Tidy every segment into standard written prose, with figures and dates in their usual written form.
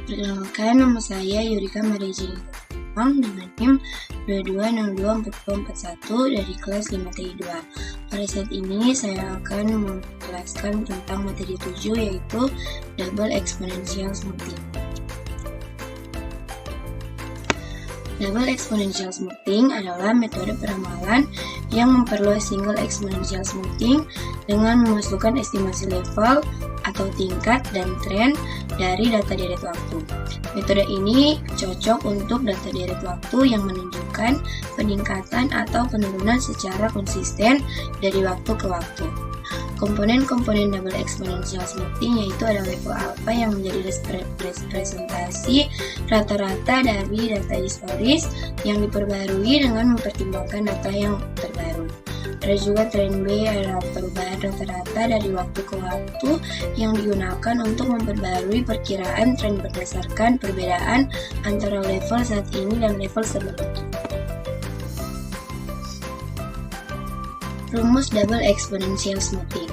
Perkenalkan, nama saya Yurika Maria dengan NIM 22024241 dari kelas 5TI2. Pada saat ini saya akan menjelaskan tentang materi 7, yaitu double exponential smoothing. Double exponential smoothing adalah metode peramalan yang memperluas single exponential smoothing dengan memasukkan estimasi level atau tingkat dan tren dari data deret waktu. Metode ini cocok untuk data deret waktu yang menunjukkan peningkatan atau penurunan secara konsisten dari waktu ke waktu. Komponen-komponen double exponential smoothing yaitu ada level alpha yang menjadi representasi rata-rata dari data historis yang diperbarui dengan mempertimbangkan data yang terbaru. Ada juga tren B, adalah perubahan rata-rata dari waktu ke waktu yang digunakan untuk memperbarui perkiraan tren berdasarkan perbedaan antara level saat ini dan level sebelumnya. Rumus double exponential smoothing.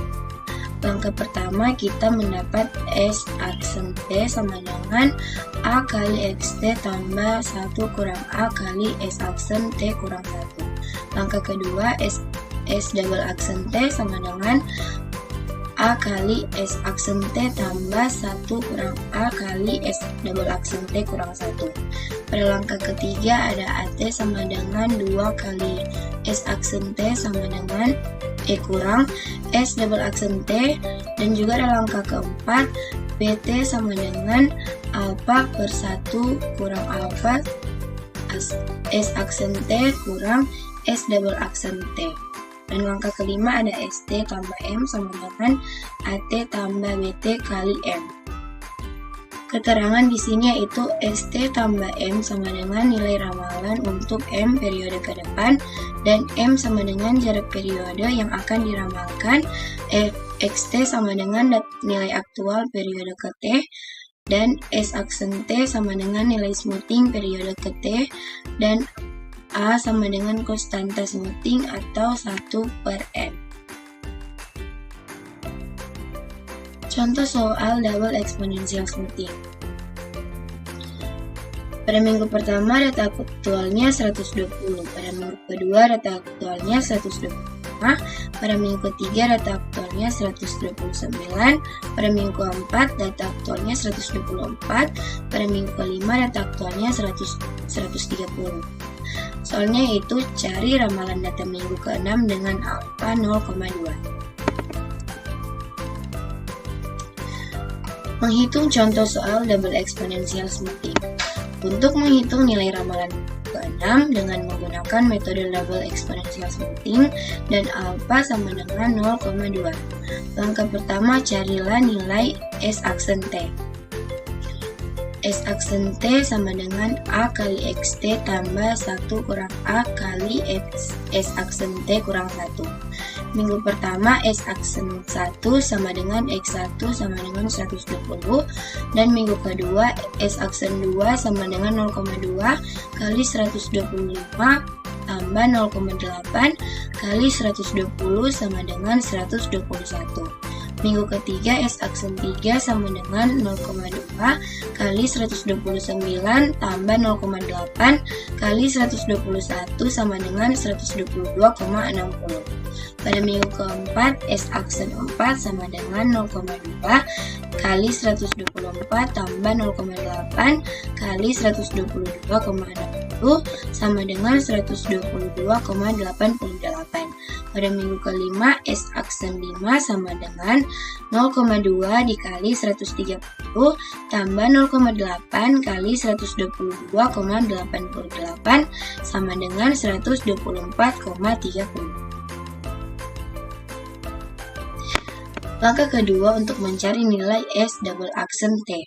Langkah pertama, kita mendapat S aksen T sama dengan A kali XT tambah 1 kurang A kali S aksen T kurang 1. Langkah kedua, S double aksen T sama dengan A kali S aksen T tambah 1 kurang A kali S double aksen T kurang 1. Pada langkah ketiga ada AT sama dengan 2 kali S aksen T sama dengan E kurang S double aksen T, dan juga ada langkah keempat BT sama dengan alpha per 1 kurang alpha S aksen T kurang S double aksen T. Dan langkah kelima ada ST tambah M sama dengan AT tambah BT kali M. Keterangan di sini yaitu ST tambah M sama dengan nilai ramalan untuk M periode ke depan, dan M sama dengan jarak periode yang akan diramalkan, XT sama dengan nilai aktual periode ke T, dan S aksen T sama dengan nilai smoothing periode ke T, dan A sama dengan konstanta smoothing atau 1/N. Contoh soal double exponential smoothing. Pada minggu pertama data aktualnya 120, pada minggu kedua data aktualnya 125, pada minggu ketiga data aktualnya 129, pada minggu keempat data aktualnya 124, pada minggu kelima data aktualnya 130. Soalnya yaitu cari ramalan data minggu ke-6 dengan alpha 0,2. Menghitung contoh soal double exponential smoothing. Untuk menghitung nilai ramalan ke-6 dengan menggunakan metode double exponential smoothing dan alpha sama dengan 0,2. Langkah pertama, carilah nilai S aksen T. S aksen T sama dengan A kali XT tambah 1 kurang A kali S aksen T kurang 1. Minggu pertama S aksen 1 sama dengan X1 sama dengan 120, dan minggu kedua S aksen 2 sama dengan 0,2 kali 125 tambah 0,8 kali 120 sama dengan 121. Minggu ketiga S aksen 3 sama dengan 0,2 kali 129 tambah 0,8 kali 121 sama dengan 122,60. Pada minggu keempat S aksen 4 sama dengan 0,2 kali 124 tambah 0,8 kali 122,60 sama dengan 122,88. Pada minggu kelima S aksen 5 sama dengan 0,2 dikali 130 tambah 0,8 kali 122,88 sama dengan 124,30. Langkah kedua untuk mencari nilai S double aksen T.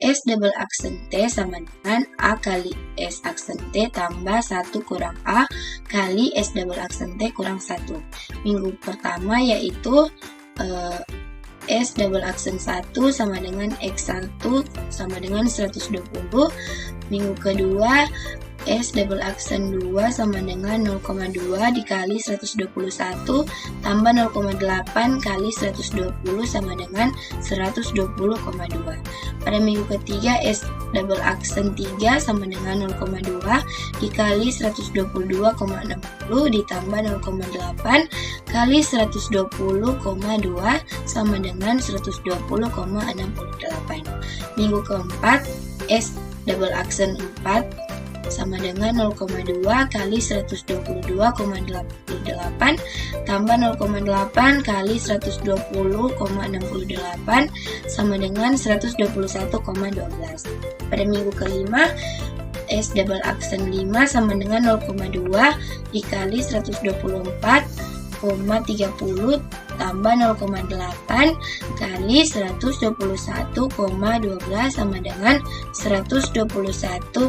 S double aksen T sama dengan A kali S aksen T tambah 1 kurang A kali S double aksen T kurang 1. Minggu pertama yaitu S double aksen 1 sama dengan X1 sama dengan 120. Minggu kedua S double aksen 2 sama dengan 0,2 dikali 121 tambah 0,8 kali 120 sama dengan 120,2. Pada minggu ketiga, S double aksen 3 sama dengan 0,2 dikali 122,60 ditambah 0,8 kali 120,2 sama dengan 120,68. Minggu keempat, S double aksen 4 sama dengan 0,2 kali 122,88 tambah 0,8 kali 120,68 sama dengan 121,12. Pada minggu kelima, S double aksen 5 sama dengan 0,2 dikali 124,30 tambah 0,8 kali 121,12 sama dengan 121,76.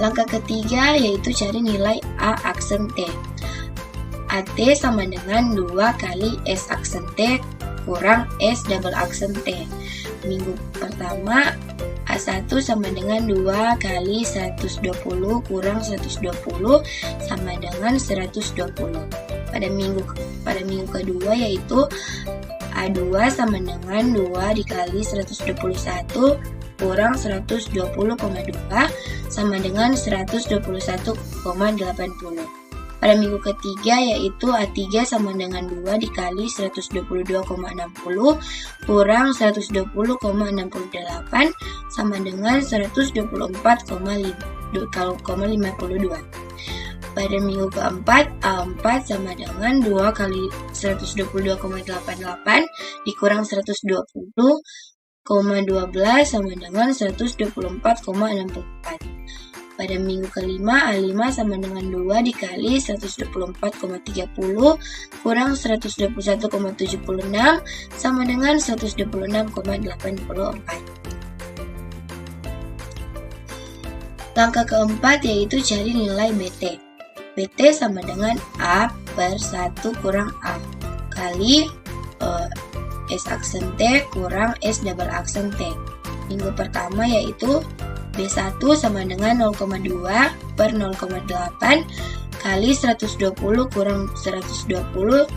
Langkah ketiga yaitu cari nilai A aksen T. AT sama dengan 2 kali S aksen T kurang S double aksen T. Minggu pertama, A1 sama dengan 2 kali 120 kurang 120 sama dengan 120. Pada minggu kedua yaitu A2 sama dengan 2 dikali 121 kurang 120,2 sama dengan 121,80. Pada minggu ketiga yaitu A3 sama dengan 2 dikali 122,60 kurang 120,68 sama dengan 124,52. Pada minggu keempat, A4 sama dengan 2 kali 122,88 dikurang 120,12 sama dengan 124,64. Pada minggu kelima, A5 sama dengan 2 dikali 124,30 kurang 121,76 sama dengan 126,84. Langkah keempat yaitu cari nilai BT. BT sama dengan A per 1 kurang A kali S aksen T kurang S double aksen T. Minggu pertama yaitu B1 sama dengan 0,2 per 0,8 kali 120 kurang 120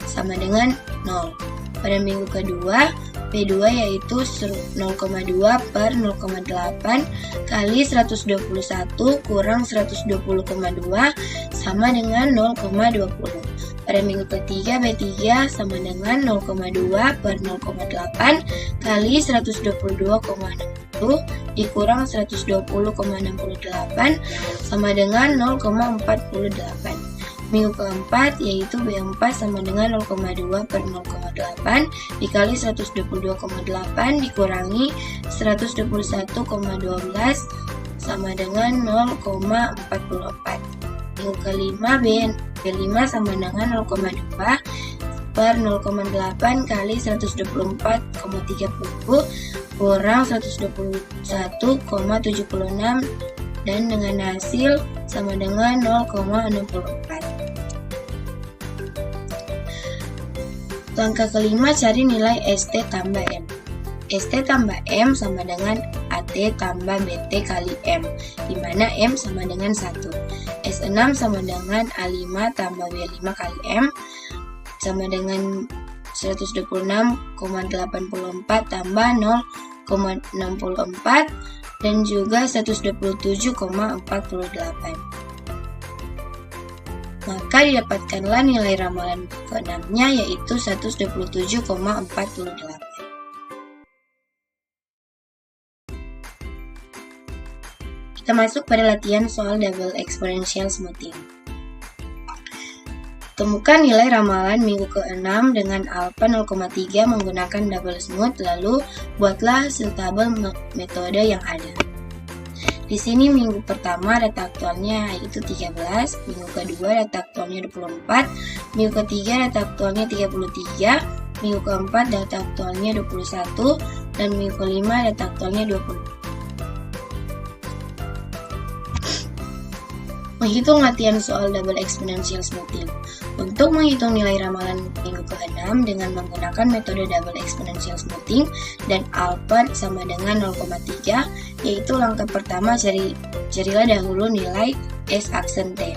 sama dengan 0. Pada minggu kedua, B2 yaitu 0,2 per 0,8 kali 121 kurang 120,2 sama dengan 0,20. Pada minggu ketiga, B3 sama dengan 0,2 per 0,8 kali 122,60 dikurang 120,68 sama dengan 0,48. Minggu keempat yaitu B4 sama dengan 0,2 per 0,8 dikali 122,8 dikurangi 121,12 sama dengan 0,44. Minggu kelima B5 sama dengan 0,2 per 0,8 kali 124,30 kurang 121,76 dan dengan hasil sama dengan 0,64. Langkah kelima, cari nilai ST tambah M. ST tambah M sama dengan AT tambah BT kali M, di mana M sama dengan 1. S6 sama dengan A5 tambah B5 kali M, sama dengan 126,84 tambah 0,64 dan juga 127,48. Maka didapatkanlah nilai ramalan ke-6-nya yaitu 127,48. Kita masuk pada latihan soal double exponential smoothing. Temukan nilai ramalan minggu ke-6 dengan alpha 0,3 menggunakan double smooth, lalu buatlah hasil tabel metode yang ada. Di sini minggu pertama data aktualnya yaitu 13, minggu kedua data aktualnya 24, minggu ketiga data aktualnya 33, minggu keempat data aktualnya 21, dan minggu kelima data aktualnya 20. Menghitung latihan soal double exponential smoothing. Untuk menghitung nilai ramalan minggu ke-6 dengan menggunakan metode double exponential smoothing dan alpha sama dengan 0,3, yaitu langkah pertama carilah dahulu nilai S aksen T.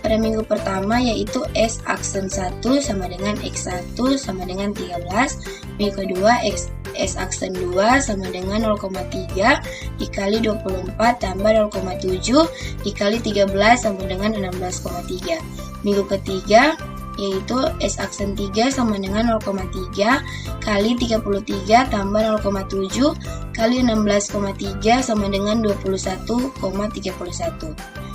pada minggu pertama yaitu S aksen 1 sama dengan X1 sama dengan 13. Minggu kedua S aksen 2 sama dengan 0,3 dikali 24 tambah 0,7 dikali 13 sama dengan 16,3. Minggu ketiga yaitu S aksen 3 sama dengan 0,3 kali 33 tambah 0,7 kali 16,3 sama dengan 21,31.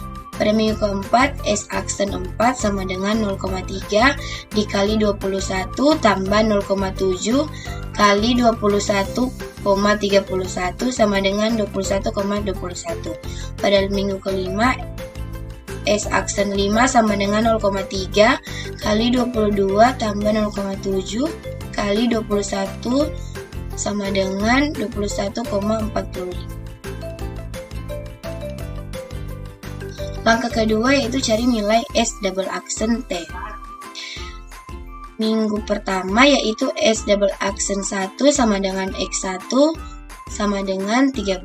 Pada minggu keempat, S aksen 4 sama dengan 0,3 dikali 21 tambah 0,7 kali 21,31 sama dengan 21,21. Pada minggu kelima, S aksen 5 sama dengan 0,3 kali 22 tambah 0,7 kali 21 sama dengan 21,45. Langkah kedua yaitu cari nilai S double aksen T. Minggu pertama yaitu S double aksen 1 sama dengan X1 sama dengan 13.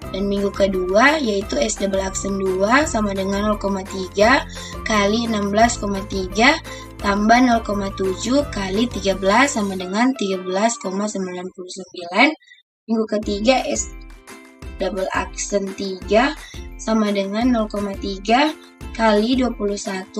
Dan minggu kedua yaitu S double aksen 2 sama dengan 0,3 kali 16,3 tambah 0,7 kali 13 sama dengan 13,99. Minggu ketiga S double aksen 3 sama dengan 0,3 kali 21,31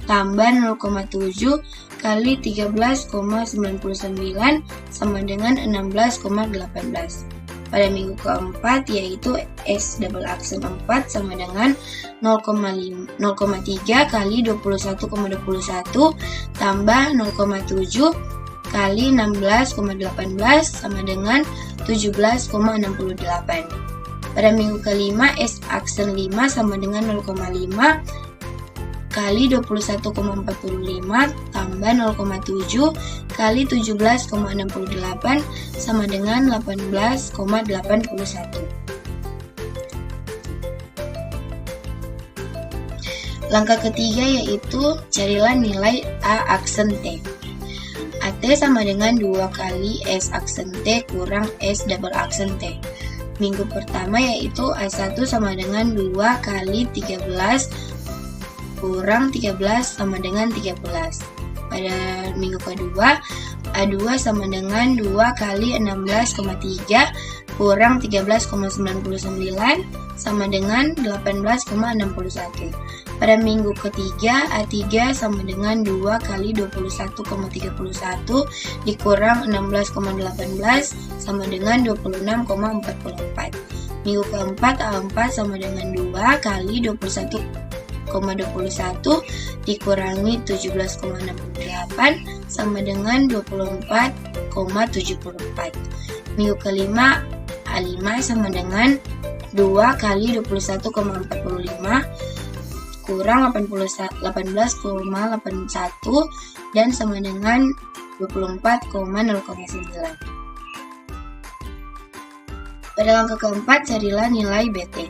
tambah 0,7 kali 13,99 sama dengan 16,18. Pada minggu keempat yaitu S double aksen 4 sama dengan 0,3 kali 21,21 tambah 0,7 kali 16,18 sama dengan 17,68. Pada minggu kelima, S aksen 5 sama dengan 0,5 kali 21,45 tambah 0,7 kali 17,68 sama dengan 18,81. Langkah ketiga yaitu carilah nilai A aksen T. AT sama dengan 2 kali S aksen T kurang S double aksen T. Minggu pertama yaitu A1 sama dengan 2 kali 13 kurang 13 sama dengan 13. Pada minggu kedua, A2 sama dengan 2 kali 16,3 kurang 13,99 sama dengan 18,61. Pada minggu ketiga, A3 sama dengan 2 kali 21,31 dikurang 16,18 sama dengan 26,44. Minggu keempat, A4 sama dengan 2 kali 21,21 dikurangi 17,68 sama dengan 24,74. Minggu kelima, A5 sama dengan 2 kali 21,45 kurang 18,81 dan sama dengan 24,09. Pada langkah keempat, carilah nilai BT.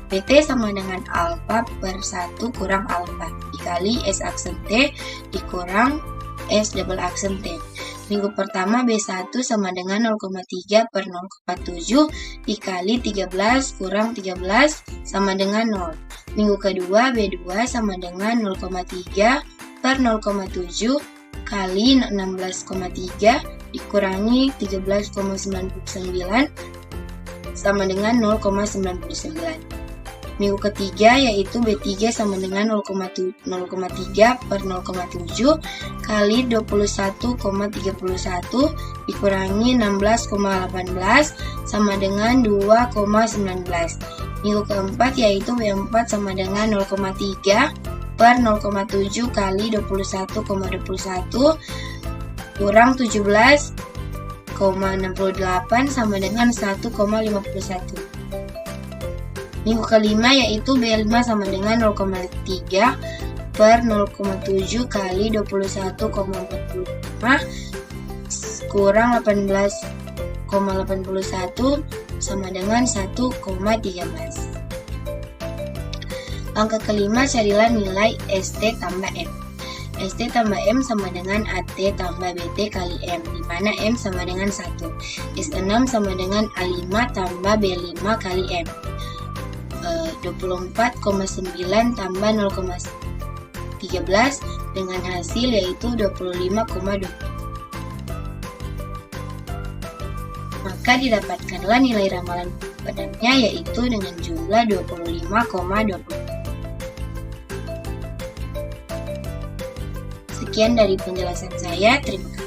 BT sama dengan alfa per 1 kurang alfa dikali S aksen T dikurang S double aksen T. Minggu pertama B1 sama dengan 0,3 per 0,47 dikali 13 kurang 13 sama dengan 0. Minggu kedua B2 sama dengan 0,3 per 0,7 kali 16,3 dikurangi 13,99 sama dengan 0,99. Minggu ketiga yaitu B3 sama dengan 0,3 per 0,7 kali 21,31 dikurangi 16,18 sama dengan 2,19. Minggu keempat yaitu B4 sama dengan 0,3 per 0,7 kali 21,21 kurang 17,68 sama dengan 1,51. Minggu kelima yaitu B5 sama dengan 0,3 per 0,7 kali 21,45 kurang 18,81 sama dengan 1,13. Langkah kelima, carilah nilai ST tambah M. ST tambah M sama dengan AT tambah BT kali M, di mana M sama dengan 1. S6 sama dengan A5 tambah B5 kali M. 24,9 tambah 0,13 dengan hasil yaitu 25,2. Maka didapatkanlah nilai ramalan benamnya yaitu dengan jumlah 25,20. Sekian dari penjelasan saya, terima kasih.